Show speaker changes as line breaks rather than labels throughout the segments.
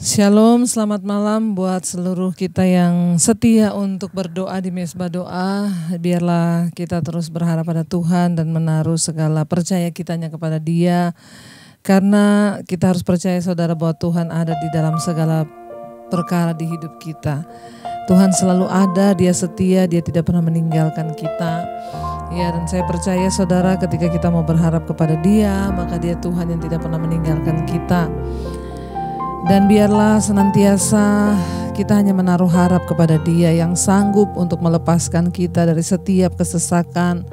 Shalom, selamat malam buat seluruh kita yang setia untuk berdoa di Mesbah Doa. Biarlah kita terus berharap pada Tuhan dan menaruh segala percaya kitanya kepada Dia. Karena kita harus percaya saudara bahwa Tuhan ada di dalam segala perkara di hidup kita. Tuhan selalu ada, Dia setia, Dia tidak pernah meninggalkan kita. Ya, dan saya percaya saudara ketika kita mau berharap kepada Dia, maka Dia Tuhan yang tidak pernah meninggalkan kita. Dan biarlah senantiasa kita hanya menaruh harap kepada Dia yang sanggup untuk melepaskan kita dari setiap kesesakan.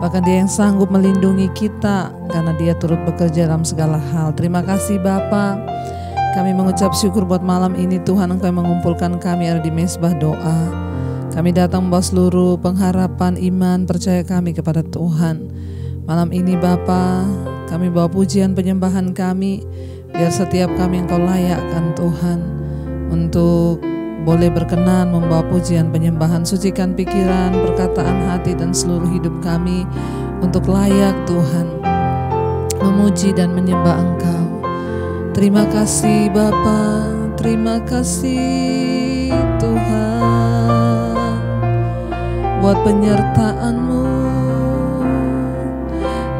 Bahkan Dia yang sanggup melindungi kita karena Dia turut bekerja dalam segala hal. Terima kasih Bapa. Kami mengucap syukur buat malam ini Tuhan, Engkau yang mengumpulkan kami ada di Mesbah Doa. Kami datang membawa seluruh pengharapan, iman, percaya kami kepada Tuhan. Malam ini Bapa, kami bawa pujian penyembahan kami. Biar setiap kami Engkau layakkan Tuhan untuk boleh berkenan membawa pujian penyembahan. Sucikan pikiran, perkataan hati dan seluruh hidup kami untuk layak Tuhan memuji dan menyembah Engkau. Terima kasih Bapa, terima kasih Tuhan buat penyertaan-Mu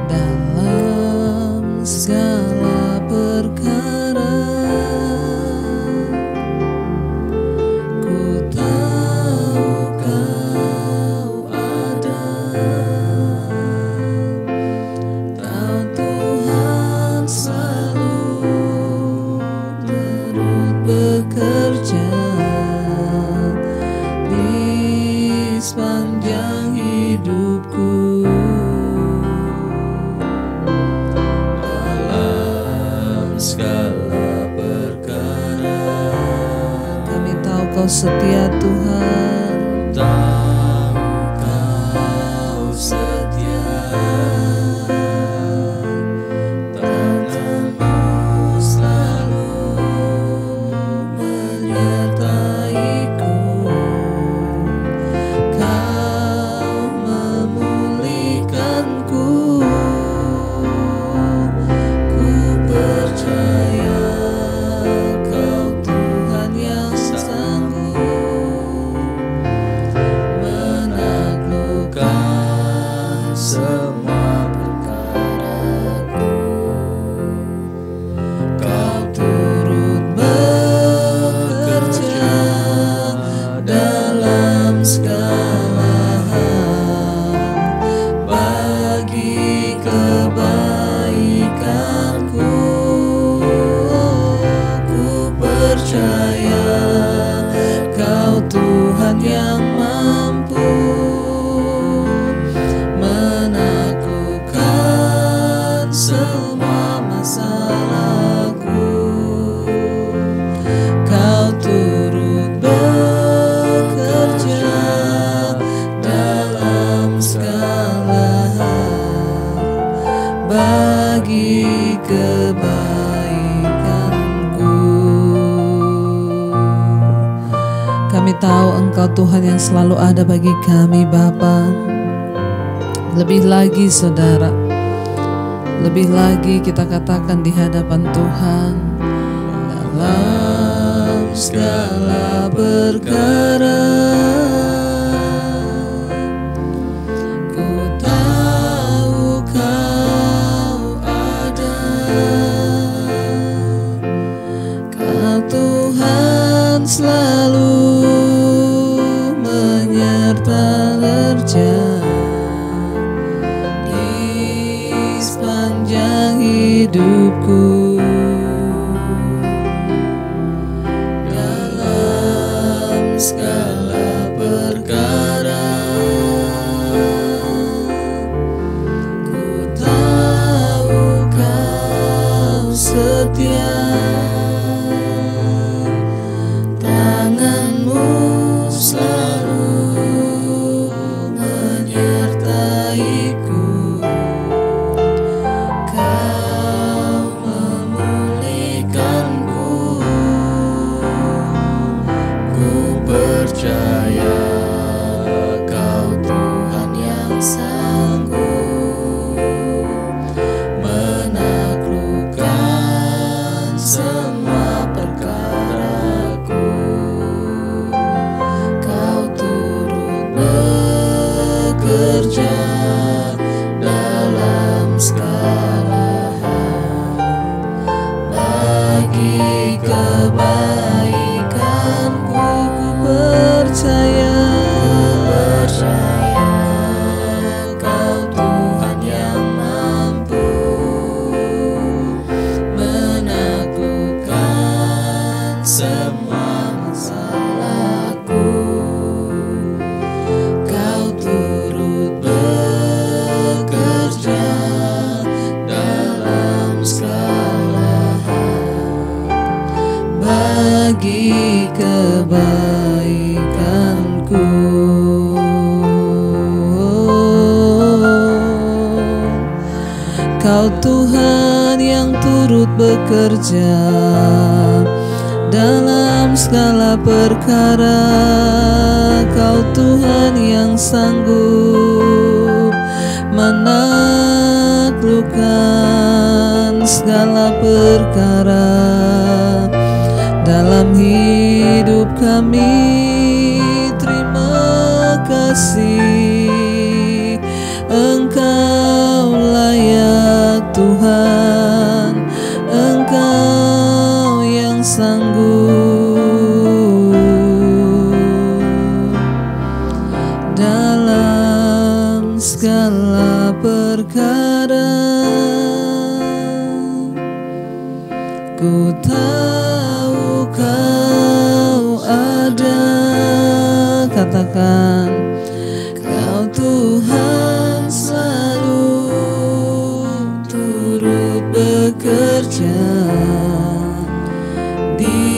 dalam segala perkara. Ku tahu Kau ada, tahu Tuhan selalu turut bekerja di sepanjang hidupku. Segala perkara kami tahu Kau setia Tuhan, tahu Kau setia, tangan-Mu selalu menyertaiku. Kau memulihkanku. Percaya Kau Tuhan yang sanggup menaklukkan semua perkaraku. Kau turut bekerja dalam segala hal bagi kebaikanku. Percaya Kau Tuhan yang mampu menaklukkan semua masalahku. Kau turut bekerja dalam segala hal bagi kebaikanku. Kami tahu Engkau Tuhan yang selalu ada bagi kami Bapa. Lebih lagi saudara, lebih lagi kita katakan di hadapan Tuhan dalam segala perkara. Ku tahu Kau ada, Kau Tuhan selalu kerja di sepanjang hidupku. Dalam segala perkara ku tahu Kau setia, tangan-Mu selalu menyertaiku. Kau memulihkanku. Ku percaya Kau Tuhan yang sanggup menaklukkan semua bagi kebaikanku. Kau Tuhan yang turut bekerja dalam segala perkara. Kau Tuhan yang sanggup menaklukkan segala perkara dalam hidup kami. Terima kasih, Engkau layak Tuhan, Engkau yang sanggup dalam segala perkara. Ku tahu Kau ada, katakan, Kau Tuhan selalu turut bekerja di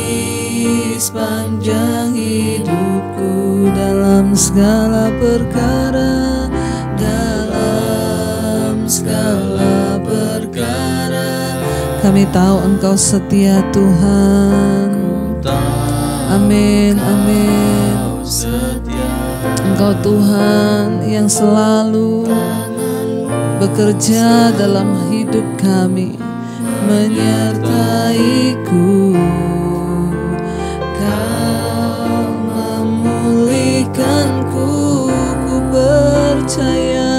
sepanjang hidupku dalam segala perkara, dalam segala perkara. Kami tahu Engkau setia Tuhan. Amin, amin. Engkau Tuhan yang selalu bekerja dalam hidup kami, menyertaiku. Kau memulihkanku, ku percaya,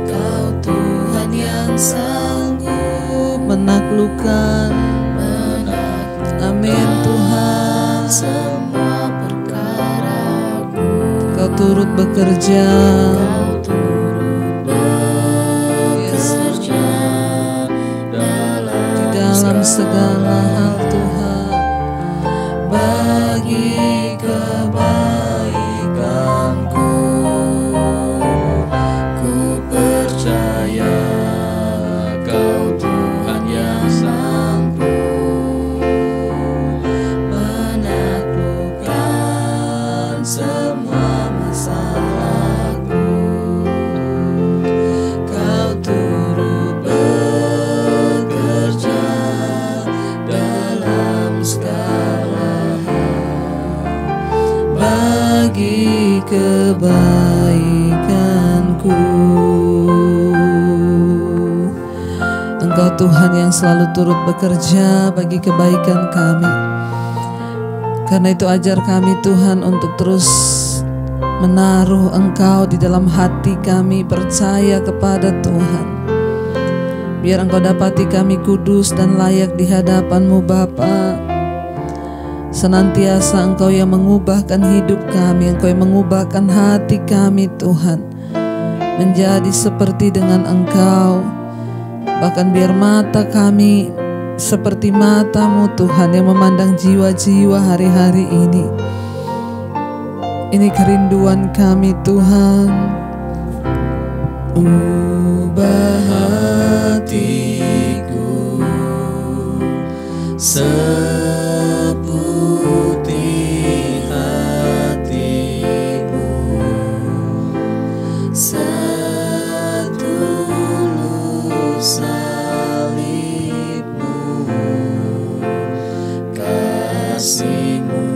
Kau Tuhan yang sanggup menaklukkan. Amin Tuhan, semua perkaraku. Kau turut bekerja, dalam segala hal Tuhan, bagi kebaikanku. Ku percaya Kau Tuhan yang sanggup menaklukkan semua masalahku. Kau turut bekerja dalam segala hal bagi kebaikanku. Engkau Tuhan yang selalu turut bekerja bagi kebaikan kami. Karena itu ajar kami Tuhan untuk terus menaruh Engkau di dalam hati kami, percaya kepada Tuhan. Biar Engkau dapati kami kudus dan layak di hadapan-Mu Bapa. Senantiasa Engkau yang mengubahkan hidup kami, Engkau yang mengubahkan hati kami Tuhan, menjadi seperti dengan Engkau. Bahkan biar mata kami seperti mata-Mu Tuhan yang memandang jiwa-jiwa hari-hari ini. Ini kerinduan kami Tuhan. Ubah hatiku seputih hati-Mu, setulus salib-Mu, kasih-Mu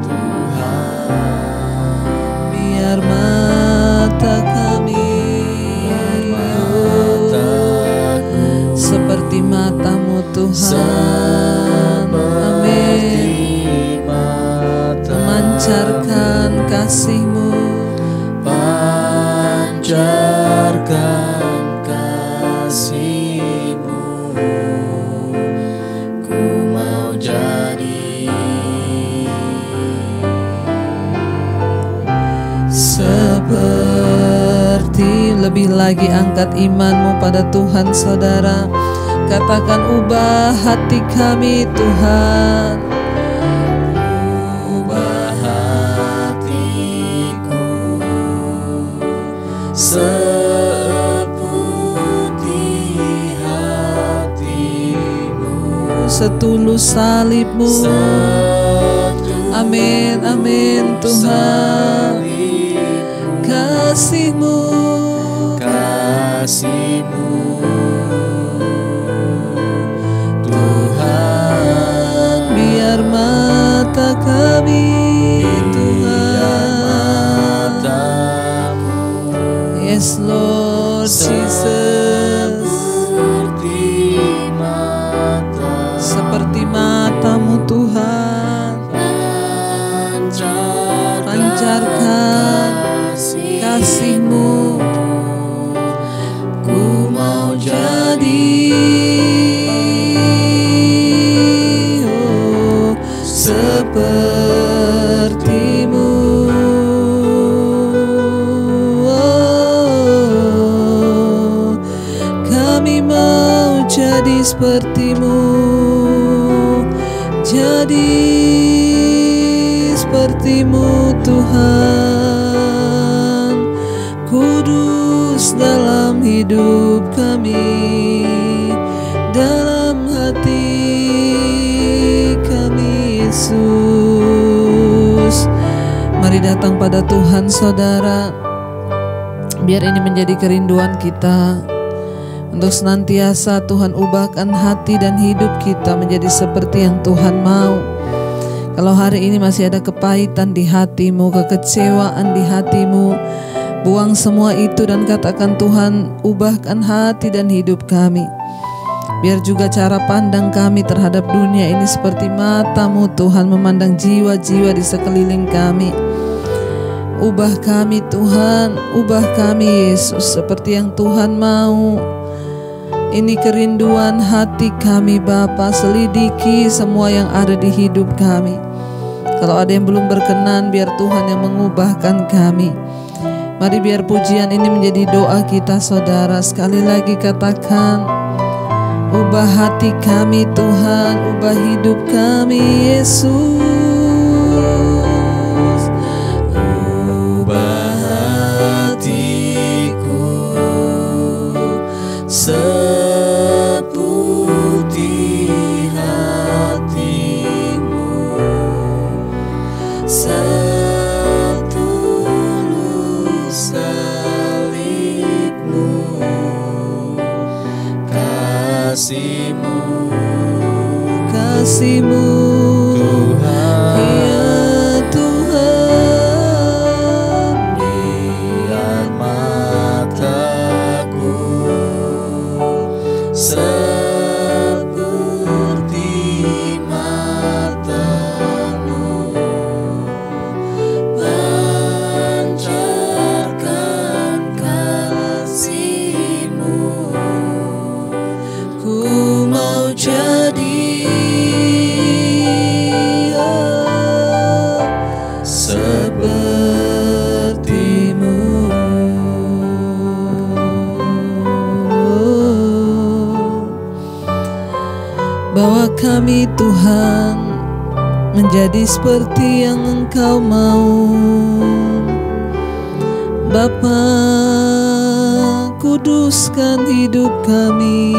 Tuhan. Biar mata kami seperti mata-Mu Tuhan. Amin. Memancarkan kasih-Mu, pancarkan kasih-Mu. Ku mau jadi seperti, lebih lagi angkat imanmu pada Tuhan saudara. Katakan, ubah hati kami Tuhan. Ubah hatiku seputih hati-Mu, setulus salib-Mu. Amin, amin Tuhan. Kasih-Mu, Tuhan, biar mata kami, Tuhan, yes Lord Jesus, seperti mata-Mu Tuhan, pancarkan kasih-Mu. Ku mau jadi seperti-Mu. Kami mau jadi seperti-Mu, jadi seperti-Mu Tuhan. Kudus dalam hidup kami, dalam hati kami Yesus. Mari datang pada Tuhan saudara. Biar ini menjadi kerinduan kita, untuk senantiasa Tuhan ubahkan hati dan hidup kita menjadi seperti yang Tuhan mau. Kalau hari ini masih ada kepahitan di hatimu, kekecewaan di hatimu, buang semua itu dan katakan, Tuhan, ubahkan hati dan hidup kami. Biar juga cara pandang kami terhadap dunia ini seperti mata-Mu Tuhan memandang jiwa-jiwa di sekeliling kami. Ubah kami Tuhan, ubah kami Yesus seperti yang Tuhan mau. Ini kerinduan hati kami Bapa, selidiki semua yang ada di hidup kami. Kalau ada yang belum berkenan, biar Tuhan yang mengubahkan kami. Mari biar pujian ini menjadi doa kita saudara. Sekali lagi katakan, ubah hati kami Tuhan, ubah hidup kami Yesus. Ubah hatiku seperti hati-Mu, setulus salib-Mu, kasih-Mu, kasih-Mu Tuhan, ya Tuhan, biar mataku seperti mata-Mu, pancarkan kasih-Mu. Ku mau jadi seperti-Mu. Bawa kami Tuhan menjadi seperti yang Engkau mau. Bapa, kuduskan hidup kami.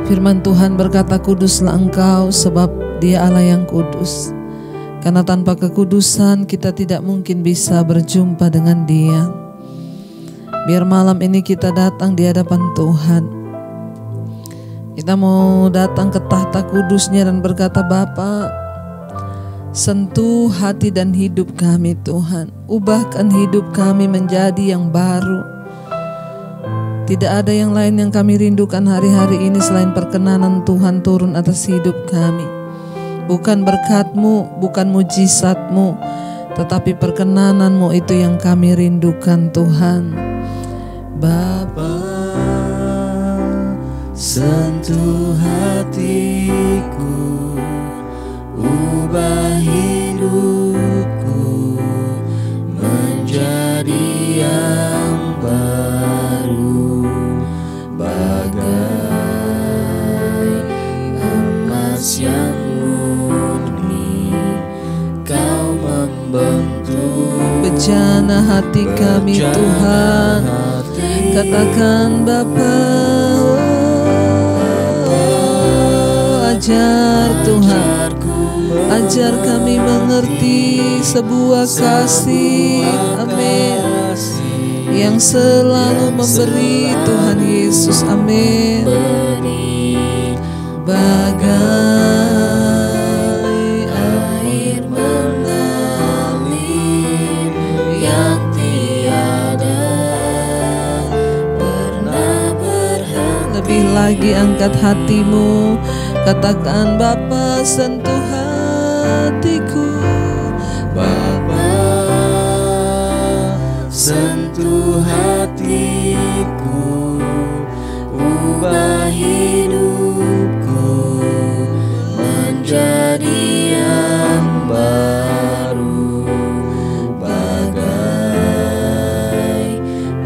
Firman Tuhan berkata, kuduslah Engkau sebab Dia Allah yang kudus. Karena tanpa kekudusan kita tidak mungkin bisa berjumpa dengan Dia. Biar malam ini kita datang di hadapan Tuhan. Kita mau datang ke tahta kudusnya dan berkata, Bapa, sentuh hati dan hidup kami Tuhan. Ubahkan hidup kami menjadi yang baru. Tidak ada yang lain yang kami rindukan hari-hari ini selain perkenanan Tuhan turun atas hidup kami. Bukan berkat-Mu, bukan mujizat-Mu, tetapi perkenanan-Mu itu yang kami rindukan Tuhan. Bapa, sentuh hatiku, ubah hidupku menjadi yang baru, bagai emas yang murni Kau membentuk. Bejana hati kami Tuhan, katakan Bapa, ajar Tuhan, ajar kami mengerti sebuah kasih, amin, yang selalu memberi Tuhan Yesus, amin. Bagai air mengalir yang tiada pernah berhenti. Lebih lagi angkat hatimu, katakan Bapa sentuh hatiku, Bapa sentuh hatiku, ubah hidupku menjadi yang baru, bagai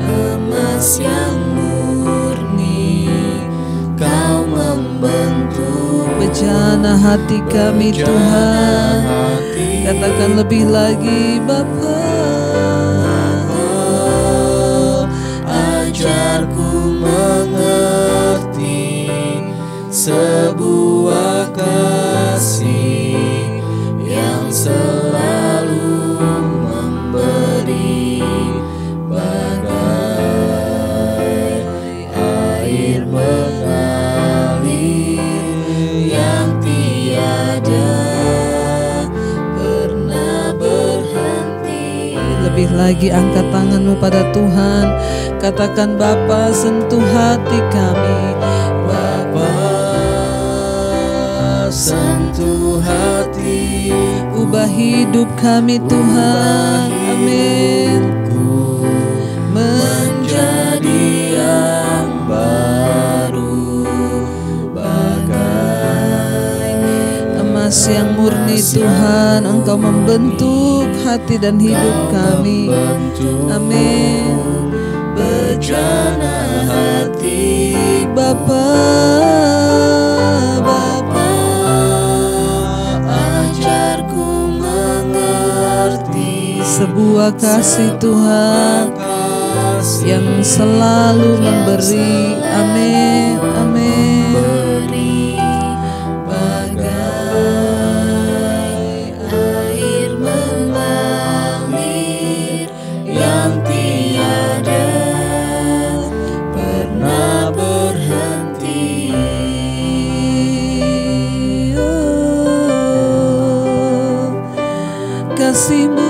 emas yang murni Kau membentuk bejana hati kami Tuhan. Katakan lebih lagi Bapa, ajarku mengerti sebuah kasih yang selalu memberi, bagai air mengalir yang tiada pernah berhenti. Lebih lagi angkat tanganmu pada Tuhan, katakan Bapa sentuh hati kami, Bapa sentuh hati, ubah hidup kami Tuhan, amin, menjadi yang baru, bagai emas yang murni Tuhan. Engkau membentuk hati dan hidup kami, amin. Bejana hati Bapa, Bapa, ajarku mengerti sebuah kasih Tuhan yang selalu memberi, amin, amin. Bagai air mengalir yang tiada pernah berhenti. Kasih-Mu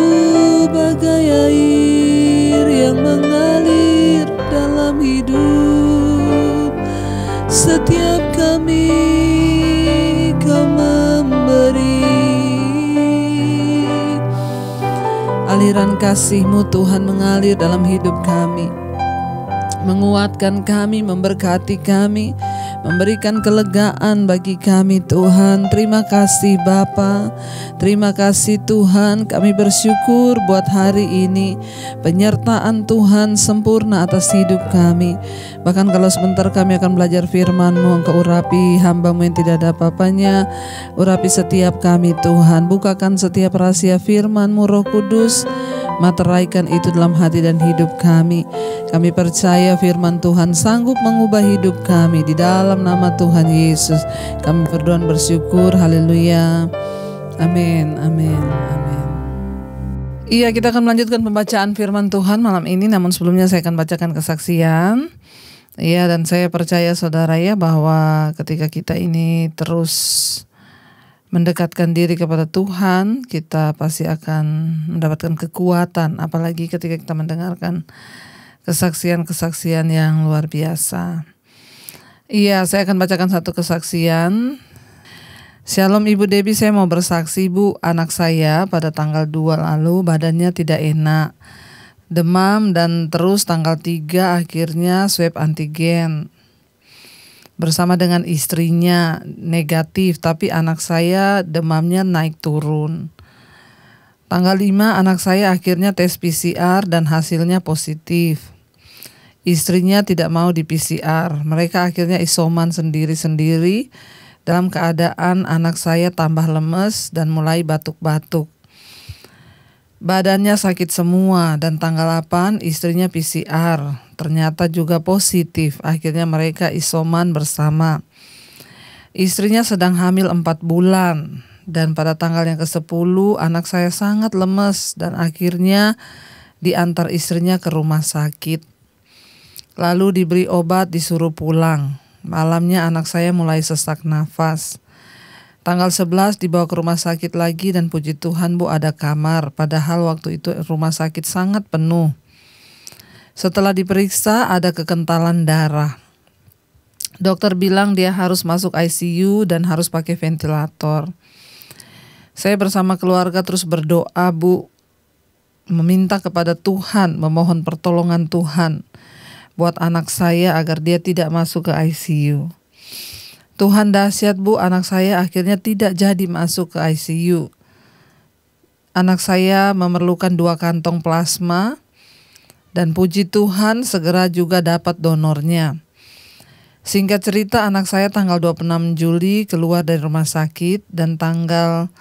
bagai air yang mengalir dalam hidup. Setiap kami Kau memberi. Aliran kasih-Mu Tuhan mengalir dalam hidup kami, menguatkan kami, memberkati kami, memberikan kelegaan bagi kami Tuhan. Terima kasih Bapa, terima kasih Tuhan. Kami bersyukur buat hari ini, penyertaan Tuhan sempurna atas hidup kami. Bahkan kalau sebentar kami akan belajar firman-Mu, Engkau urapi hamba-Mu yang tidak ada apa-apanya. Urapi setiap kami Tuhan, bukakan setiap rahasia firman-Mu Roh Kudus, materaikan itu dalam hati dan hidup kami. Kami percaya firman Tuhan sanggup mengubah hidup kami. Di dalam nama Tuhan Yesus kami berdoa dan bersyukur. Haleluya. Amin, amin, amin. Iya, kita akan melanjutkan pembacaan firman Tuhan malam ini. Namun sebelumnya saya akan bacakan kesaksian. Iya, dan saya percaya saudara ya bahwa ketika kita ini terus mendekatkan diri kepada Tuhan, kita pasti akan mendapatkan kekuatan, apalagi ketika kita mendengarkan kesaksian-kesaksian yang luar biasa. Iya, saya akan bacakan satu kesaksian. Shalom Ibu Debbie, saya mau bersaksi Bu, anak saya pada tanggal 2 lalu badannya tidak enak, demam, dan terus tanggal 3 akhirnya swab antigen. Bersama dengan istrinya negatif, tapi anak saya demamnya naik turun. Tanggal 5 anak saya akhirnya tes PCR dan hasilnya positif. Istrinya tidak mau di PCR. Mereka akhirnya isoman sendiri-sendiri. Dalam keadaan anak saya tambah lemes dan mulai batuk-batuk. Badannya sakit semua, dan tanggal 8 istrinya PCR. Ternyata juga positif. Akhirnya mereka isoman bersama. Istrinya sedang hamil 4 bulan. Dan pada tanggal yang ke-10 anak saya sangat lemes dan akhirnya diantar istrinya ke rumah sakit. Lalu diberi obat, disuruh pulang. Malamnya anak saya mulai sesak nafas. Tanggal 11 dibawa ke rumah sakit lagi dan puji Tuhan Bu ada kamar. Padahal waktu itu rumah sakit sangat penuh. Setelah diperiksa ada kekentalan darah. Dokter bilang dia harus masuk ICU dan harus pakai ventilator. Saya bersama keluarga terus berdoa Bu, meminta kepada Tuhan, memohon pertolongan Tuhan buat anak saya agar dia tidak masuk ke ICU. Tuhan dahsyat Bu, anak saya akhirnya tidak jadi masuk ke ICU. Anak saya memerlukan 2 kantong plasma dan puji Tuhan segera juga dapat donornya. Singkat cerita anak saya tanggal 26 Juli keluar dari rumah sakit dan tanggal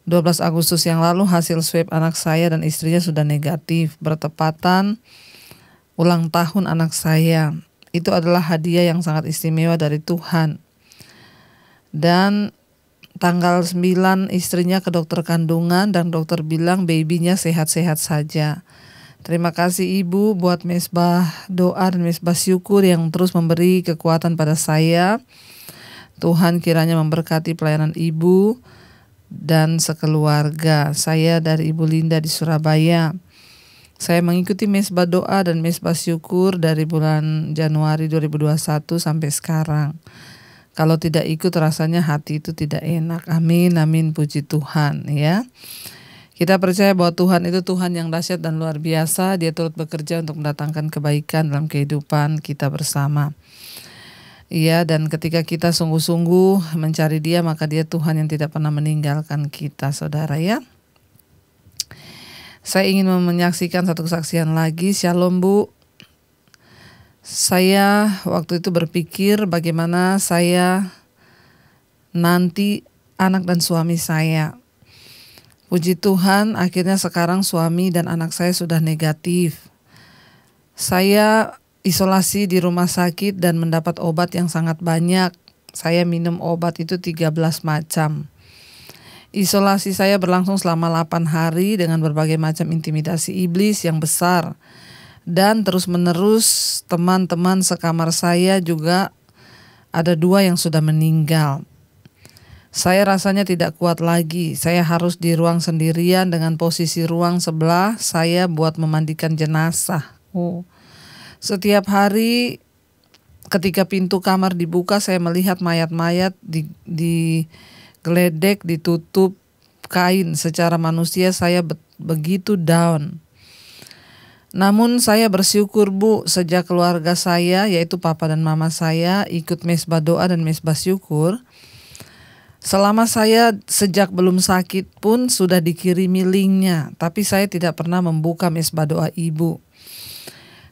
12 Agustus yang lalu hasil swab anak saya dan istrinya sudah negatif, bertepatan ulang tahun anak saya. Itu adalah hadiah yang sangat istimewa dari Tuhan. Dan tanggal 9 istrinya ke dokter kandungan dan dokter bilang babynya sehat-sehat saja. Terima kasih Ibu buat mesbah doa dan mesbah syukur yang terus memberi kekuatan pada saya. Tuhan kiranya memberkati pelayanan Ibu dan sekeluarga. Saya dari Ibu Linda di Surabaya. Saya mengikuti mesbah doa dan mesbah syukur dari bulan Januari 2021 sampai sekarang. Kalau tidak ikut rasanya hati itu tidak enak. Amin, amin, puji Tuhan ya. Kita percaya bahwa Tuhan itu Tuhan yang dahsyat dan luar biasa. Dia turut bekerja untuk mendatangkan kebaikan dalam kehidupan kita bersama. Iya, dan ketika kita sungguh-sungguh mencari Dia, maka Dia Tuhan yang tidak pernah meninggalkan kita, saudara ya. Saya ingin menyaksikan satu kesaksian lagi. Shalom Bu. Saya waktu itu berpikir bagaimana saya nanti anak dan suami saya. Puji Tuhan akhirnya sekarang suami dan anak saya sudah negatif. Saya isolasi di rumah sakit dan mendapat obat yang sangat banyak. Saya minum obat itu 13 macam. Isolasi saya berlangsung selama 8 hari dengan berbagai macam intimidasi iblis yang besar. Dan terus-menerus teman-teman sekamar saya juga ada 2 yang sudah meninggal. Saya rasanya tidak kuat lagi. Saya harus di ruang sendirian dengan posisi ruang sebelah saya buat memandikan jenazah. Setiap hari ketika pintu kamar dibuka saya melihat mayat-mayat digeledek, ditutup kain. Secara manusia saya begitu down. Namun saya bersyukur Bu, sejak keluarga saya yaitu papa dan mama saya ikut mesbah doa dan mesbah syukur. Selama saya sejak belum sakit pun sudah dikirimi linknya, tapi saya tidak pernah membuka mesbah doa Ibu.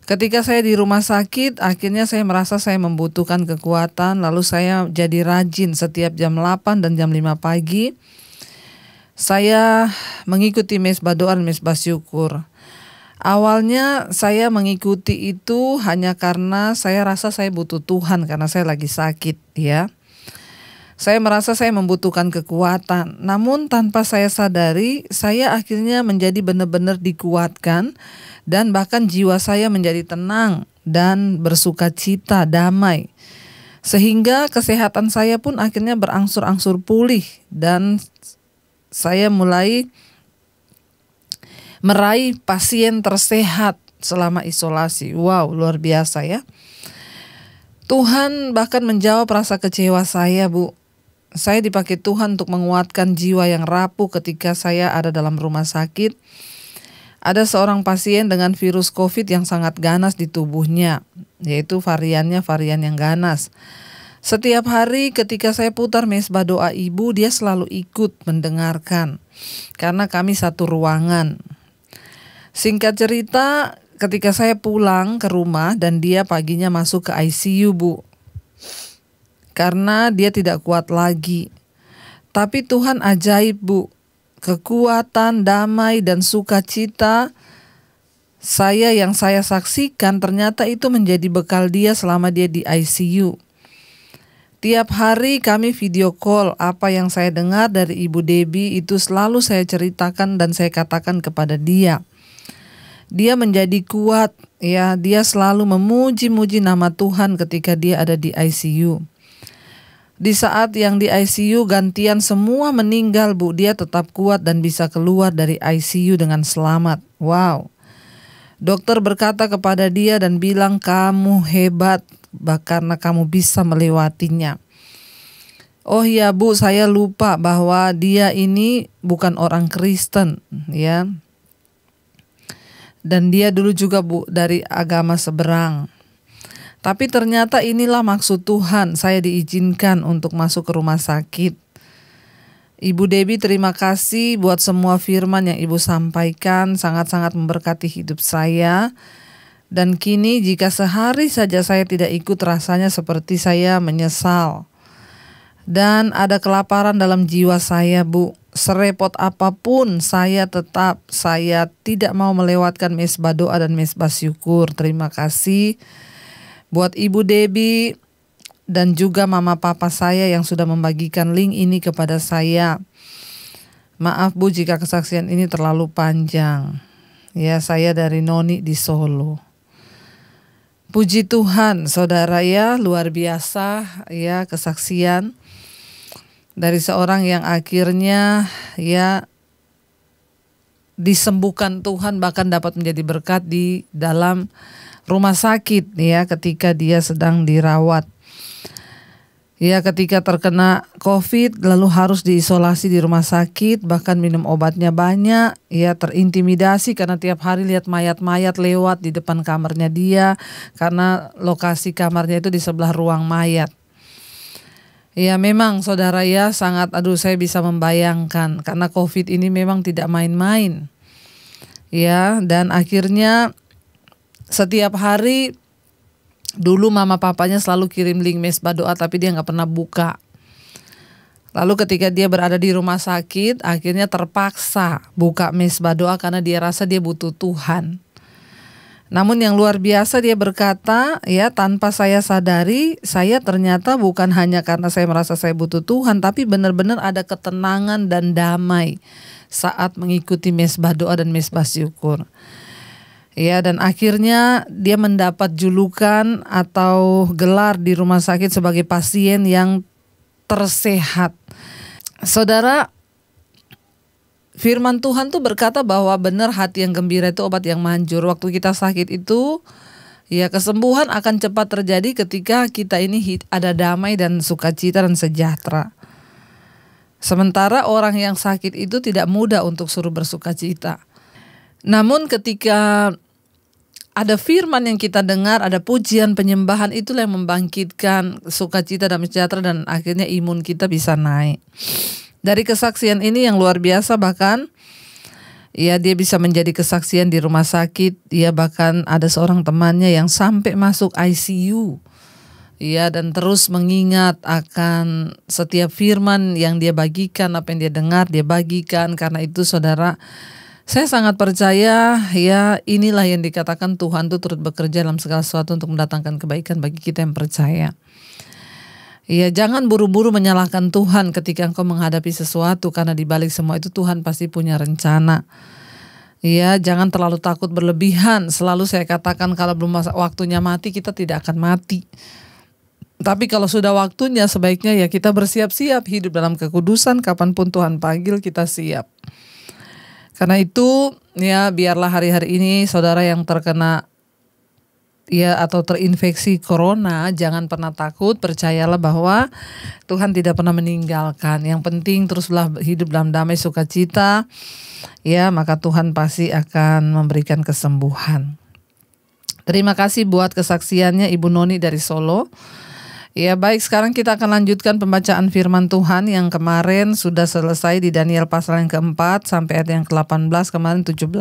Ketika saya di rumah sakit, akhirnya saya merasa saya membutuhkan kekuatan, lalu saya jadi rajin setiap jam 8 dan jam 5 pagi. Saya mengikuti mesbah doa dan mesbah syukur. Awalnya saya mengikuti itu hanya karena saya rasa saya butuh Tuhan karena saya lagi sakit ya. Saya merasa saya membutuhkan kekuatan. Namun tanpa saya sadari, saya akhirnya menjadi benar-benar dikuatkan dan bahkan jiwa saya menjadi tenang dan bersukacita, damai. Sehingga kesehatan saya pun akhirnya berangsur-angsur pulih dan saya mulai meraih pasien tersehat selama isolasi. Wow, luar biasa ya. Tuhan bahkan menjawab rasa kecewa saya Bu. Saya dipakai Tuhan untuk menguatkan jiwa yang rapuh ketika saya ada dalam rumah sakit. Ada seorang pasien dengan virus COVID yang sangat ganas di tubuhnya, yaitu variannya varian yang ganas. Setiap hari ketika saya putar mesbah doa Ibu, dia selalu ikut mendengarkan karena kami satu ruangan. Singkat cerita, ketika saya pulang ke rumah dan dia paginya masuk ke ICU Bu, karena dia tidak kuat lagi. Tapi Tuhan ajaib Bu, kekuatan, damai dan sukacita yang saya saksikan ternyata itu menjadi bekal dia selama dia di ICU. Tiap hari kami video call, apa yang saya dengar dari Ibu Debbie itu selalu saya ceritakan dan saya katakan kepada dia. Dia menjadi kuat, ya, dia selalu memuji-muji nama Tuhan ketika dia ada di ICU. Di saat yang di ICU gantian semua meninggal, Bu, dia tetap kuat dan bisa keluar dari ICU dengan selamat. Wow. Dokter berkata kepada dia dan bilang, kamu hebat karena kamu bisa melewatinya. Oh ya Bu, saya lupa bahwa dia ini bukan orang Kristen, ya. Dan dia dulu juga, Bu, dari agama seberang. Tapi ternyata inilah maksud Tuhan, saya diizinkan untuk masuk ke rumah sakit. Ibu Debbie, terima kasih buat semua firman yang Ibu sampaikan, sangat-sangat memberkati hidup saya. Dan kini jika sehari saja saya tidak ikut, rasanya seperti saya menyesal. Dan ada kelaparan dalam jiwa saya, Bu. Serepot apapun saya tidak mau melewatkan mesbah doa dan mesbah syukur. Terima kasih buat Ibu Debbie dan juga mama papa saya yang sudah membagikan link ini kepada saya. Maaf Bu jika kesaksian ini terlalu panjang. Ya, saya dari Noni di Solo. Puji Tuhan, saudara, ya, luar biasa ya kesaksian dari seorang yang akhirnya ya disembuhkan Tuhan, bahkan dapat menjadi berkat di dalam rumah sakit ya ketika dia sedang dirawat. Ya, ketika terkena COVID lalu harus diisolasi di rumah sakit, bahkan minum obatnya banyak, ya terintimidasi karena tiap hari lihat mayat-mayat lewat di depan kamarnya dia karena lokasi kamarnya itu di sebelah ruang mayat. Ya memang saudara ya, sangat saya bisa membayangkan karena COVID ini memang tidak main-main. Ya, dan akhirnya setiap hari dulu mama papanya selalu kirim link mesbah doa tapi dia gak pernah buka. Lalu ketika dia berada di rumah sakit akhirnya terpaksa buka mesbah doa karena dia rasa dia butuh Tuhan. Namun yang luar biasa dia berkata, ya tanpa saya sadari saya ternyata bukan hanya karena saya merasa saya butuh Tuhan, tapi benar-benar ada ketenangan dan damai saat mengikuti mesbah doa dan mesbah syukur. Ya, dan akhirnya dia mendapat julukan atau gelar di rumah sakit sebagai pasien yang tersehat. Saudara, firman Tuhan tuh berkata bahwa benar hati yang gembira itu obat yang manjur. Waktu kita sakit itu, ya kesembuhan akan cepat terjadi ketika kita ini ada damai dan sukacita dan sejahtera. Sementara orang yang sakit itu tidak mudah untuk suruh bersukacita. Namun ketika ada firman yang kita dengar, ada pujian penyembahan, itulah yang membangkitkan sukacita dan sejahtera dan akhirnya imun kita bisa naik. Dari kesaksian ini yang luar biasa, bahkan ya dia bisa menjadi kesaksian di rumah sakit, ya bahkan ada seorang temannya yang sampai masuk ICU. Ya, dan terus mengingat akan setiap firman yang dia bagikan, apa yang dia dengar dia bagikan. Karena itu saudara, saya sangat percaya ya inilah yang dikatakan Tuhan itu turut bekerja dalam segala sesuatu untuk mendatangkan kebaikan bagi kita yang percaya. Ya, jangan buru-buru menyalahkan Tuhan ketika engkau menghadapi sesuatu, karena di balik semua itu Tuhan pasti punya rencana. Ya, jangan terlalu takut berlebihan. Selalu saya katakan kalau belum waktunya mati kita tidak akan mati. Tapi kalau sudah waktunya sebaiknya ya kita bersiap-siap hidup dalam kekudusan, kapanpun Tuhan panggil kita siap. Karena itu ya biarlah hari-hari ini saudara yang terkena ya atau terinfeksi corona jangan pernah takut, percayalah bahwa Tuhan tidak pernah meninggalkan. Yang penting teruslah hidup dalam damai sukacita, ya maka Tuhan pasti akan memberikan kesembuhan. Terima kasih buat kesaksiannya Ibu Noni dari Solo. Ya baik, sekarang kita akan lanjutkan pembacaan firman Tuhan yang kemarin sudah selesai di Daniel pasal yang keempat sampai ayat yang ke-18, kemarin 17.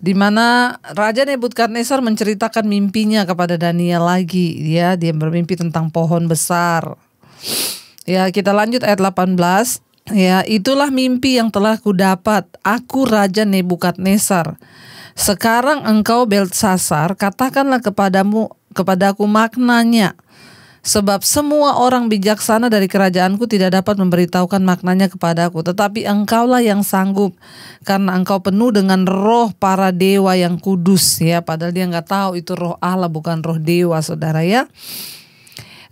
Di mana Raja Nebukadnezar menceritakan mimpinya kepada Daniel lagi. Ya, dia bermimpi tentang pohon besar. Ya, kita lanjut ayat 18. Ya, itulah mimpi yang telah kudapat, aku Raja Nebukadnezar. Sekarang engkau Beltsasar, katakanlah kepadaku maknanya. Sebab semua orang bijaksana dari kerajaanku tidak dapat memberitahukan maknanya kepadaku, tetapi engkaulah yang sanggup, karena engkau penuh dengan roh para dewa yang kudus. Ya, padahal dia nggak tahu itu roh Allah, bukan roh dewa, saudara ya.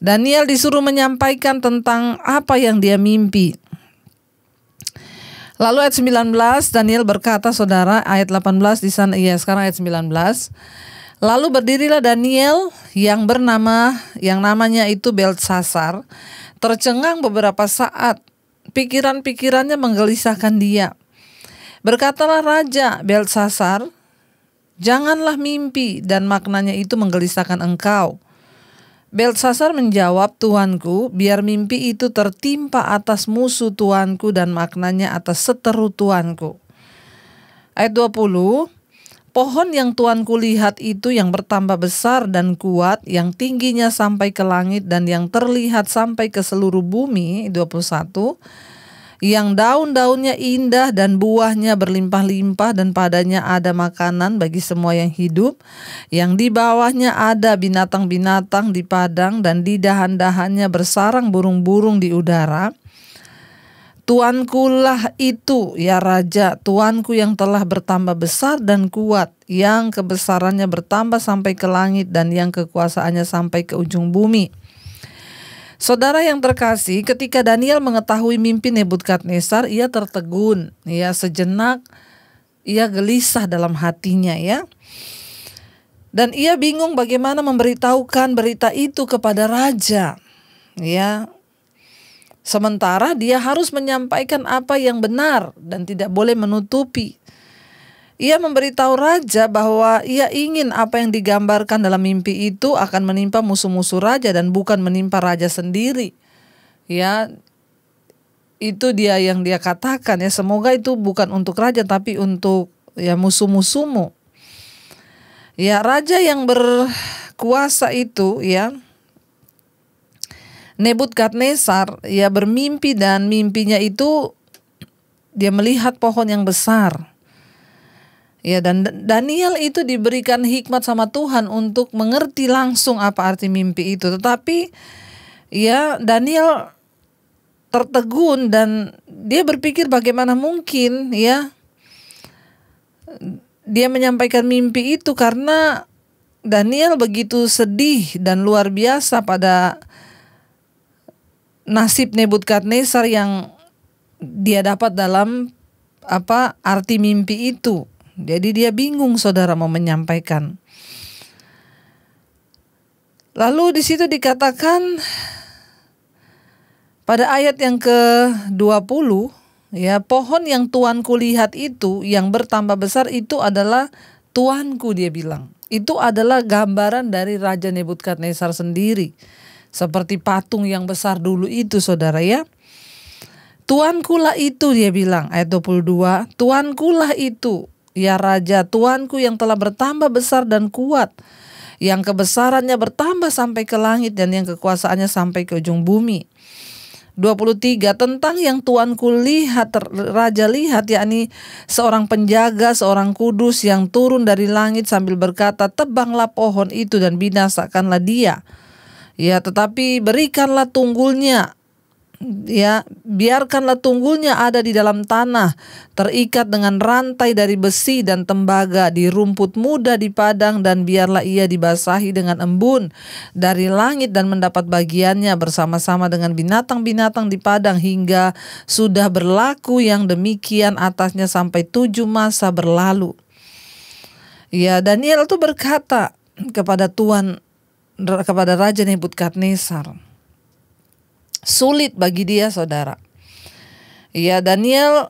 Daniel disuruh menyampaikan tentang apa yang dia mimpi. Lalu ayat 19, Daniel berkata, saudara, ayat 18 di sana, iya sekarang ayat 19. Lalu berdirilah Daniel yang namanya itu Beltsasar, tercengang beberapa saat, pikiran-pikirannya menggelisahkan dia. Berkatalah Raja Beltsasar, janganlah mimpi dan maknanya itu menggelisahkan engkau. Beltsasar menjawab, Tuanku, biar mimpi itu tertimpa atas musuh Tuanku dan maknanya atas seteru Tuanku. Ayat 20, pohon yang Tuanku lihat itu yang bertambah besar dan kuat, yang tingginya sampai ke langit dan yang terlihat sampai ke seluruh bumi, 21, yang daun-daunnya indah dan buahnya berlimpah-limpah dan padanya ada makanan bagi semua yang hidup, yang di bawahnya ada binatang-binatang di padang dan di dahan-dahannya bersarang burung-burung di udara. Tuankulah itu, ya Raja, Tuanku yang telah bertambah besar dan kuat, yang kebesarannya bertambah sampai ke langit dan yang kekuasaannya sampai ke ujung bumi. Saudara yang terkasih, ketika Daniel mengetahui mimpi Nebukadnezar, ia tertegun, ya sejenak ia gelisah dalam hatinya ya. Dan ia bingung bagaimana memberitahukan berita itu kepada raja. Ya. Sementara dia harus menyampaikan apa yang benar dan tidak boleh menutupi. Ia memberitahu raja bahwa ia ingin apa yang digambarkan dalam mimpi itu akan menimpa musuh-musuh raja dan bukan menimpa raja sendiri. Ya, itu dia yang dia katakan ya, semoga itu bukan untuk raja tapi untuk ya musuh-musuhmu. Ya, raja yang berkuasa itu ya, Nebukadnezar ya bermimpi dan mimpinya itu dia melihat pohon yang besar. Ya, dan Daniel itu diberikan hikmat sama Tuhan untuk mengerti langsung apa arti mimpi itu. Tetapi ya Daniel tertegun dan dia berpikir bagaimana mungkin ya dia menyampaikan mimpi itu, karena Daniel begitu sedih dan luar biasa pada nasib Nebukadnezar yang dia dapat dalam arti mimpi itu. Jadi dia bingung, saudara, mau menyampaikan. Lalu di situ dikatakan pada ayat yang ke-20, ya, pohon yang Tuanku lihat itu yang bertambah besar itu adalah Tuanku, dia bilang. Itu adalah gambaran dari Raja Nebukadnezar sendiri. Seperti patung yang besar dulu itu, saudara ya. Tuankulah itu, dia bilang, ayat 22, Tuankulah itu, ya Raja, Tuanku yang telah bertambah besar dan kuat, yang kebesarannya bertambah sampai ke langit dan yang kekuasaannya sampai ke ujung bumi. 23, tentang yang Tuanku lihat, Raja lihat, yakni seorang penjaga, seorang kudus yang turun dari langit sambil berkata, tebanglah pohon itu dan binasakanlah dia. Ya, tetapi berikanlah tunggulnya. Ya, biarkanlah tunggulnya ada di dalam tanah, terikat dengan rantai dari besi dan tembaga di rumput muda di padang, dan biarlah ia dibasahi dengan embun dari langit dan mendapat bagiannya bersama-sama dengan binatang-binatang di padang hingga sudah berlaku yang demikian atasnya sampai 7 masa berlalu. Ya, Daniel itu berkata kepada Raja Nebukadnezar. Sulit bagi dia, saudara. Ya, Daniel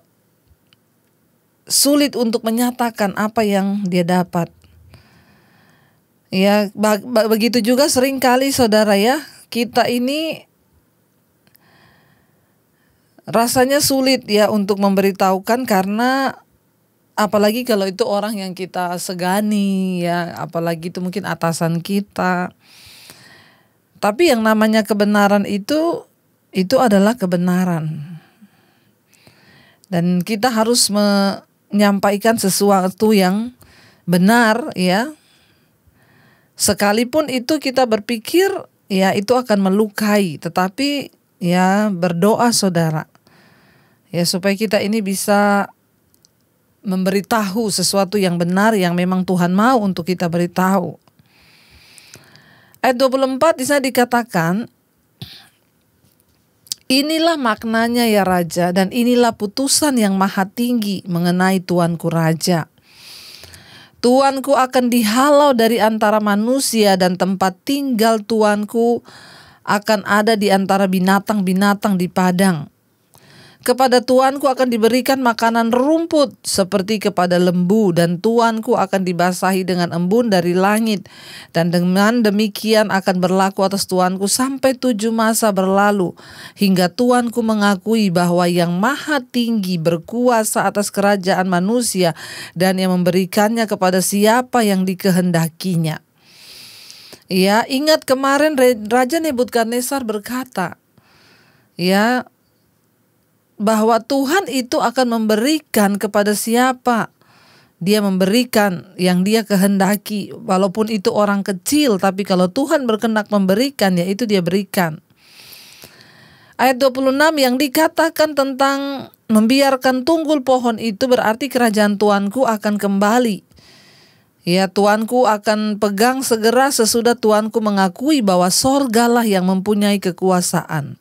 sulit untuk menyatakan apa yang dia dapat. Ya, begitu juga seringkali, saudara ya, kita ini rasanya sulit ya untuk memberitahukan, karena apalagi kalau itu orang yang kita segani ya, apalagi itu mungkin atasan kita. Tapi yang namanya kebenaran itu adalah kebenaran. Dan kita harus menyampaikan sesuatu yang benar ya. Sekalipun itu kita berpikir ya itu akan melukai. Tetapi ya berdoa saudara, ya supaya kita ini bisa memberitahu sesuatu yang benar yang memang Tuhan mau untuk kita beritahu. Ayat 24 di sana dikatakan, inilah maknanya ya Raja, dan inilah putusan yang maha tinggi mengenai Tuanku Raja. Tuanku akan dihalau dari antara manusia, dan tempat tinggal Tuanku akan ada di antara binatang-binatang di padang. Kepada Tuanku akan diberikan makanan rumput seperti kepada lembu, dan Tuanku akan dibasahi dengan embun dari langit. Dan dengan demikian akan berlaku atas Tuanku sampai 7 masa berlalu, hingga Tuanku mengakui bahwa yang maha tinggi berkuasa atas kerajaan manusia, dan yang memberikannya kepada siapa yang dikehendakinya. Ya, ingat kemarin Raja Nebukadnezar berkata, ya, bahwa Tuhan itu akan memberikan kepada siapa. Dia memberikan yang dia kehendaki. Walaupun itu orang kecil, tapi kalau Tuhan berkehendak memberikan, ya itu dia berikan. Ayat 26 yang dikatakan tentang membiarkan tunggul pohon itu berarti kerajaan Tuanku akan kembali. Ya, Tuanku akan pegang segera sesudah Tuanku mengakui bahwa sorgalah yang mempunyai kekuasaan.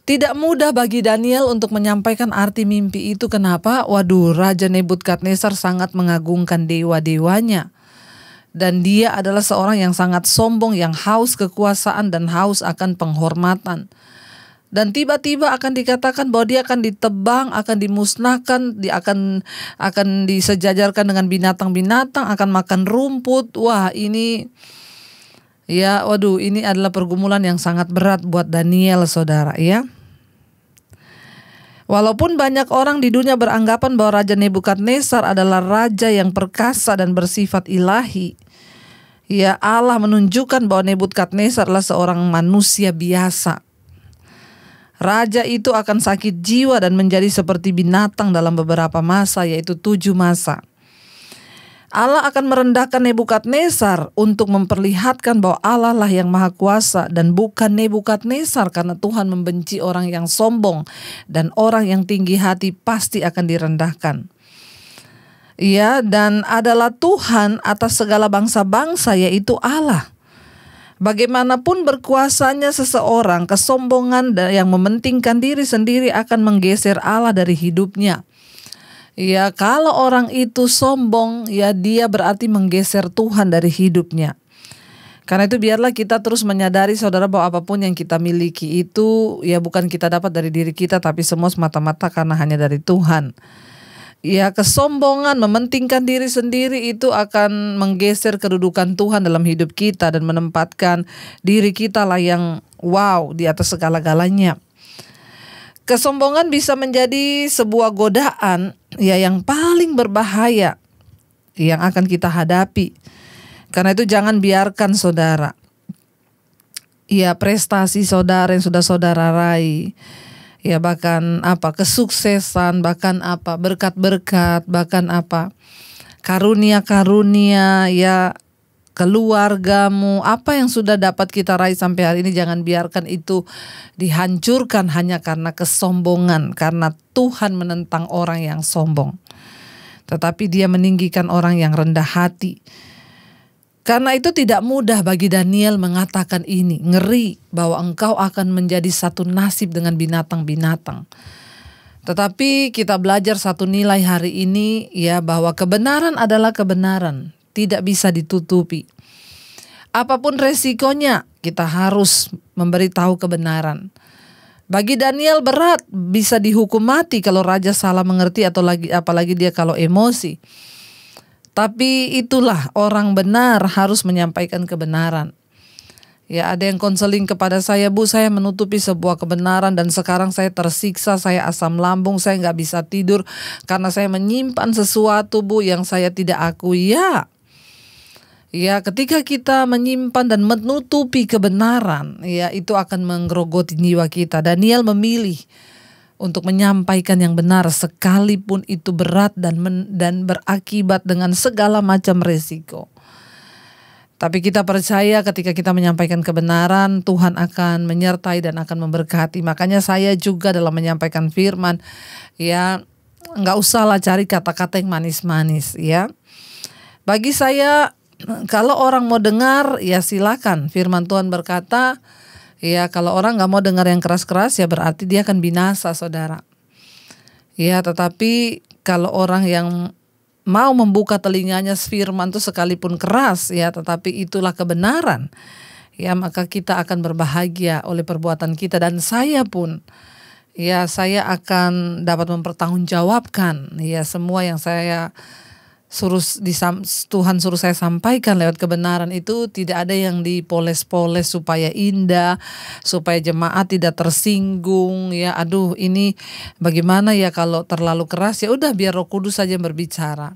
Tidak mudah bagi Daniel untuk menyampaikan arti mimpi itu. Kenapa? Waduh, Raja Nebukadnezar sangat mengagungkan dewa-dewanya. Dan dia adalah seorang yang sangat sombong, yang haus kekuasaan dan haus akan penghormatan. Dan tiba-tiba akan dikatakan bahwa dia akan ditebang, akan dimusnahkan, dia akan disejajarkan dengan binatang-binatang, akan makan rumput. Wah, ini ya, waduh, ini adalah pergumulan yang sangat berat buat Daniel, saudara, ya. Walaupun banyak orang di dunia beranggapan bahwa Raja Nebukadnezar adalah raja yang perkasa dan bersifat ilahi, ya, Allah menunjukkan bahwa Nebukadnezar adalah seorang manusia biasa. Raja itu akan sakit jiwa dan menjadi seperti binatang dalam beberapa masa, yaitu 7 masa. Allah akan merendahkan Nebukadnezar untuk memperlihatkan bahwa Allah lah yang maha kuasa dan bukan Nebukadnezar, karena Tuhan membenci orang yang sombong dan orang yang tinggi hati pasti akan direndahkan. Ya, dan adalah Tuhan atas segala bangsa-bangsa, yaitu Allah. Bagaimanapun berkuasanya seseorang, kesombongan yang mementingkan diri sendiri akan menggeser Allah dari hidupnya. Ya, kalau orang itu sombong, ya dia berarti menggeser Tuhan dari hidupnya. Karena itu biarlah kita terus menyadari saudara bahwa apapun yang kita miliki itu ya bukan kita dapat dari diri kita, tapi semua semata-mata karena hanya dari Tuhan. Ya, kesombongan, mementingkan diri sendiri itu akan menggeser kedudukan Tuhan dalam hidup kita dan menempatkan diri kita lah yang wow di atas segala-galanya. Kesombongan bisa menjadi sebuah godaan ya yang paling berbahaya yang akan kita hadapi. Karena itu jangan biarkan saudara, ya, prestasi saudara yang sudah saudara raih, ya, bahkan kesuksesan, bahkan berkat-berkat, bahkan karunia-karunia, ya, keluargamu, apa yang sudah dapat kita raih sampai hari ini, jangan biarkan itu dihancurkan hanya karena kesombongan, karena Tuhan menentang orang yang sombong, tetapi Dia meninggikan orang yang rendah hati. Karena itu tidak mudah bagi Daniel mengatakan ini, ngeri bahwa engkau akan menjadi satu nasib dengan binatang-binatang. Tetapi kita belajar satu nilai hari ini, ya, bahwa kebenaran adalah kebenaran, tidak bisa ditutupi. Apapun resikonya, kita harus memberitahu kebenaran. Bagi Daniel berat, bisa dihukum mati kalau raja salah mengerti atau apalagi dia kalau emosi. Tapi itulah orang benar harus menyampaikan kebenaran. Ya, ada yang konseling kepada saya, Bu, saya menutupi sebuah kebenaran dan sekarang saya tersiksa, saya asam lambung, saya nggak bisa tidur karena saya menyimpan sesuatu, Bu, yang saya tidak akui. Ya, ketika kita menyimpan dan menutupi kebenaran, ya, itu akan menggerogoti jiwa kita. Daniel memilih untuk menyampaikan yang benar sekalipun itu berat dan berakibat dengan segala macam resiko. Tapi kita percaya ketika kita menyampaikan kebenaran, Tuhan akan menyertai dan akan memberkati. Makanya saya juga dalam menyampaikan firman, ya nggak usahlah cari kata-kata yang manis-manis, ya. Bagi saya, kalau orang mau dengar, ya silakan. Firman Tuhan berkata, ya kalau orang nggak mau dengar yang keras-keras, ya berarti dia akan binasa, saudara. Ya, tetapi kalau orang yang mau membuka telinganya firman itu sekalipun keras, ya tetapi itulah kebenaran, ya maka kita akan berbahagia oleh perbuatan kita. Dan saya pun, ya saya akan dapat mempertanggungjawabkan, ya semua yang saya Tuhan suruh saya sampaikan lewat kebenaran itu tidak ada yang dipoles-poles supaya indah, supaya jemaat tidak tersinggung, ya aduh ini bagaimana ya kalau terlalu keras, ya udah biar Roh Kudus saja yang berbicara.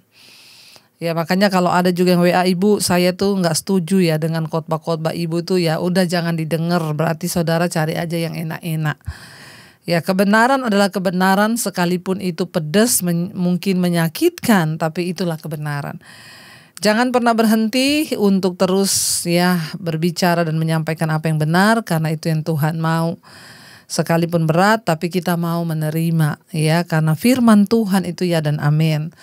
Ya makanya kalau ada juga yang WA ibu, saya tuh nggak setuju ya dengan khotbah-khotbah ibu tuh, ya udah jangan didengar, berarti saudara cari aja yang enak-enak. Ya kebenaran adalah kebenaran sekalipun itu pedas, mungkin menyakitkan, tapi itulah kebenaran. Jangan pernah berhenti untuk terus ya berbicara dan menyampaikan apa yang benar, karena itu yang Tuhan mau. Sekalipun berat tapi kita mau menerima, ya karena firman Tuhan itu ya dan amin.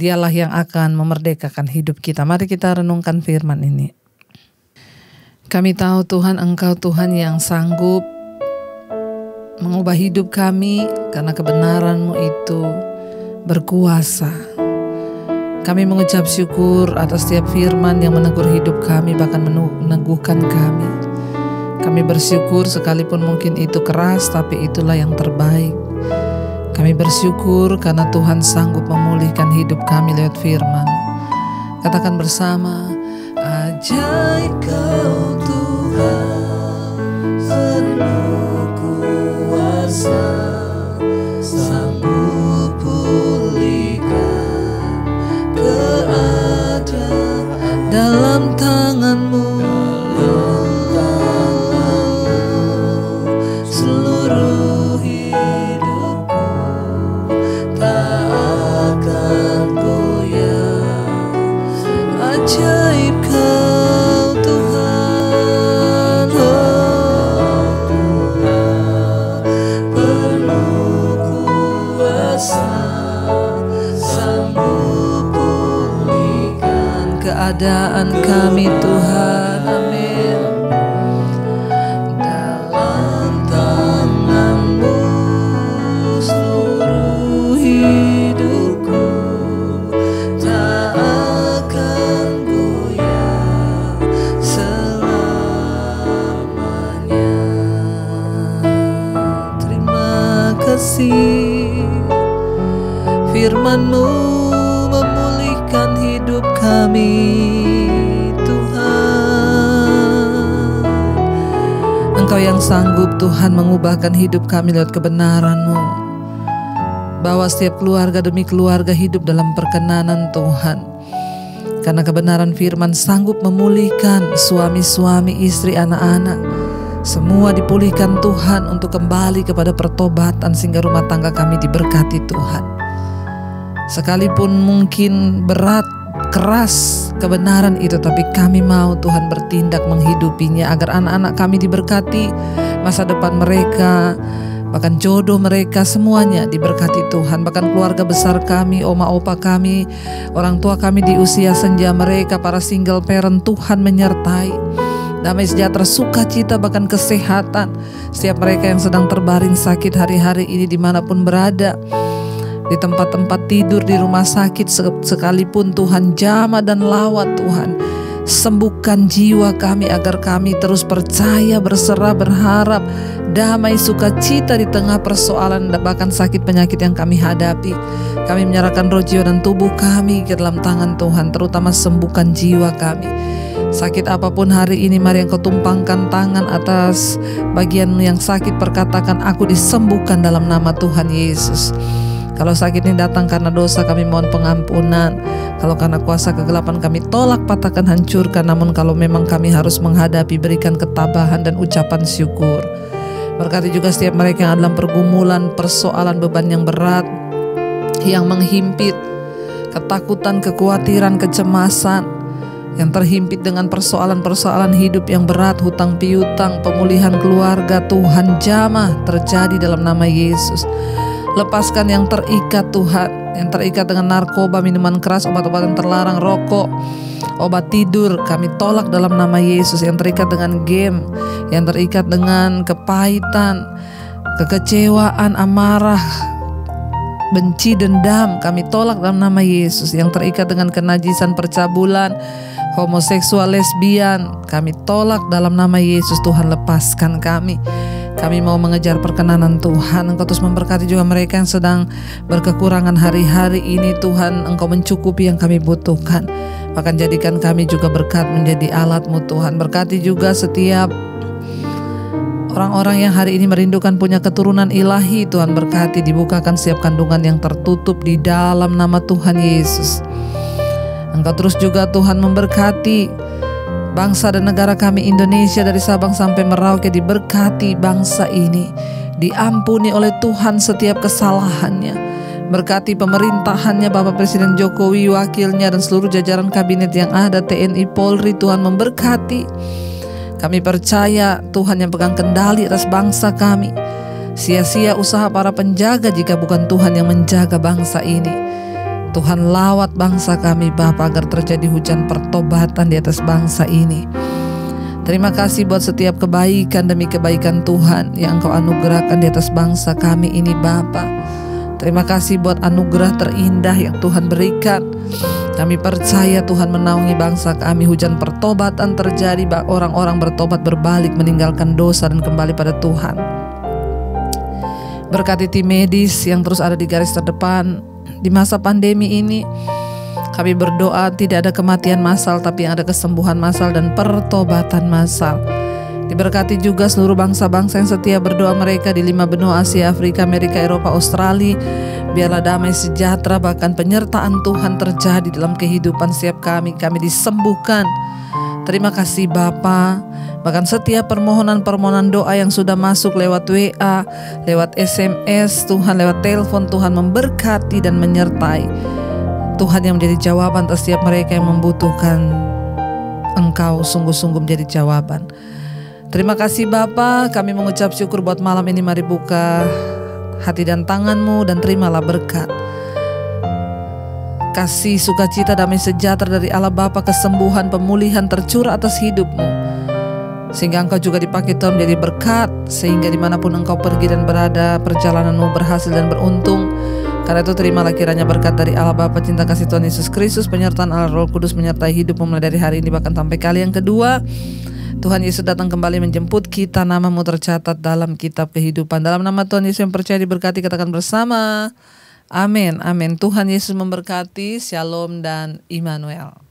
Dialah yang akan memerdekakan hidup kita. Mari kita renungkan firman ini. Kami tahu Tuhan, Engkau Tuhan yang sanggup mengubah hidup kami karena kebenaran-Mu itu berkuasa. Kami mengucap syukur atas setiap firman yang menegur hidup kami, bahkan meneguhkan kami. Kami bersyukur sekalipun mungkin itu keras, tapi itulah yang terbaik. Kami bersyukur karena Tuhan sanggup memulihkan hidup kami lewat firman. Katakan bersama, ajaib Kau Tuhan, penuh kuasa, sanggup pulihkan keadaan dalam tangan-Mu. Seluruh hidupku tak akan goyah. Ajaib Kau Tuhan, oh Tuhan, penuh kuasa, sanggup pulihkan keadaan kami Tuhan, amin. Dalam tangan-Mu seluruh hidupku tak akan goyah selamanya. Terima kasih, firman-Mu memulihkan hidup kami Tuhan. Engkau yang sanggup Tuhan mengubahkan hidup kami lewat kebenaran-Mu. Bawa setiap keluarga demi keluarga hidup dalam perkenanan Tuhan. Karena kebenaran firman sanggup memulihkan suami-suami, istri, anak-anak. Semua dipulihkan Tuhan untuk kembali kepada pertobatan sehingga rumah tangga kami diberkati Tuhan. Sekalipun mungkin berat, keras kebenaran itu, tapi kami mau Tuhan bertindak menghidupinya agar anak-anak kami diberkati, masa depan mereka, bahkan jodoh mereka semuanya diberkati Tuhan. Bahkan keluarga besar kami, oma opa kami, orang tua kami di usia senja mereka, para single parent, Tuhan menyertai. Damai sejahtera, sukacita, bahkan kesehatan setiap mereka yang sedang terbaring sakit hari-hari ini dimanapun berada, di tempat-tempat tidur, di rumah sakit sekalipun Tuhan, jamah dan lawat Tuhan. Sembuhkan jiwa kami agar kami terus percaya, berserah, berharap, damai, sukacita di tengah persoalan bahkan sakit penyakit yang kami hadapi. Kami menyerahkan roh, jiwa dan tubuh kami ke dalam tangan Tuhan, terutama sembuhkan jiwa kami. Sakit apapun hari ini, mari Engkau tumpangkan tangan atas bagian yang sakit, perkatakan aku disembuhkan dalam nama Tuhan Yesus. Kalau sakit ini datang karena dosa, kami mohon pengampunan. Kalau karena kuasa kegelapan, kami tolak, patahkan, hancurkan. Namun kalau memang kami harus menghadapi, berikan ketabahan dan ucapan syukur. Berkati juga setiap mereka yang dalam pergumulan, persoalan, beban yang berat, yang menghimpit, ketakutan, kekhawatiran, kecemasan. yang terhimpit dengan persoalan-persoalan hidup yang berat, hutang piutang, pemulihan keluarga, Tuhan jamah terjadi dalam nama Yesus. Lepaskan yang terikat Tuhan, yang terikat dengan narkoba, minuman keras, obat-obatan terlarang, rokok, obat tidur, kami tolak dalam nama Yesus. Yang terikat dengan game, yang terikat dengan kepahitan, kekecewaan, amarah, benci, dendam, kami tolak dalam nama Yesus. Yang terikat dengan kenajisan, percabulan, homoseksual, lesbian, kami tolak dalam nama Yesus. Tuhan, lepaskan kami. Kami mau mengejar perkenanan Tuhan. Engkau terus memberkati juga mereka yang sedang berkekurangan hari-hari ini. Tuhan, Engkau mencukupi yang kami butuhkan. Bahkan jadikan kami juga berkat menjadi alat-Mu Tuhan. Berkati juga setiap orang-orang yang hari ini merindukan punya keturunan ilahi. Tuhan, berkati, dibukakan setiap kandungan yang tertutup di dalam nama Tuhan Yesus. Engkau terus juga Tuhan memberkati bangsa dan negara kami Indonesia dari Sabang sampai Merauke. Diberkati bangsa ini, diampuni oleh Tuhan setiap kesalahannya. Berkati pemerintahannya, Bapak Presiden Jokowi, wakilnya, dan seluruh jajaran kabinet yang ada, TNI, Polri. Tuhan memberkati. Kami percaya Tuhan yang pegang kendali atas bangsa kami. Sia-sia usaha para penjaga jika bukan Tuhan yang menjaga bangsa ini. Tuhan, lawat bangsa kami Bapa, agar terjadi hujan pertobatan di atas bangsa ini. Terima kasih buat setiap kebaikan demi kebaikan Tuhan yang Engkau anugerahkan di atas bangsa kami ini Bapa. Terima kasih buat anugerah terindah yang Tuhan berikan. Kami percaya Tuhan menaungi bangsa kami. Hujan pertobatan terjadi, orang-orang bertobat, berbalik, meninggalkan dosa dan kembali pada Tuhan. Berkati tim medis yang terus ada di garis terdepan di masa pandemi ini. Kami berdoa tidak ada kematian massal, tapi yang ada kesembuhan massal dan pertobatan massal. Diberkati juga seluruh bangsa-bangsa yang setia berdoa mereka di 5 benua Asia, Afrika, Amerika, Eropa, Australia. Biarlah damai sejahtera bahkan penyertaan Tuhan terjadi dalam kehidupan setiap kami. Kami disembuhkan. Terima kasih Bapa. Bahkan setiap permohonan-permohonan doa yang sudah masuk lewat WA, lewat SMS, Tuhan, lewat telepon, Tuhan memberkati dan menyertai. Tuhan yang menjadi jawaban atas setiap mereka yang membutuhkan Engkau sungguh-sungguh menjadi jawaban. Terima kasih Bapa, kami mengucap syukur buat malam ini. Mari buka hati dan tangan-Mu dan terimalah berkat. Kasih, sukacita, damai sejahtera dari Allah Bapa, kesembuhan, pemulihan tercurah atas hidup-Mu. Sehingga Engkau juga dipakai Tuhan menjadi berkat. Sehingga dimanapun Engkau pergi dan berada, perjalanan-Mu berhasil dan beruntung. Karena itu terimalah kiranya berkat dari Allah Bapa, cinta kasih Tuhan Yesus Kristus, penyertaan Allah Roh Kudus menyertai hidup-Mu mulai dari hari ini bahkan sampai kali yang kedua. Tuhan Yesus datang kembali menjemput kita, nama-Mu tercatat dalam kitab kehidupan. Dalam nama Tuhan Yesus yang percaya diberkati, katakan bersama, amin, amin. Tuhan Yesus memberkati. Shalom dan Immanuel.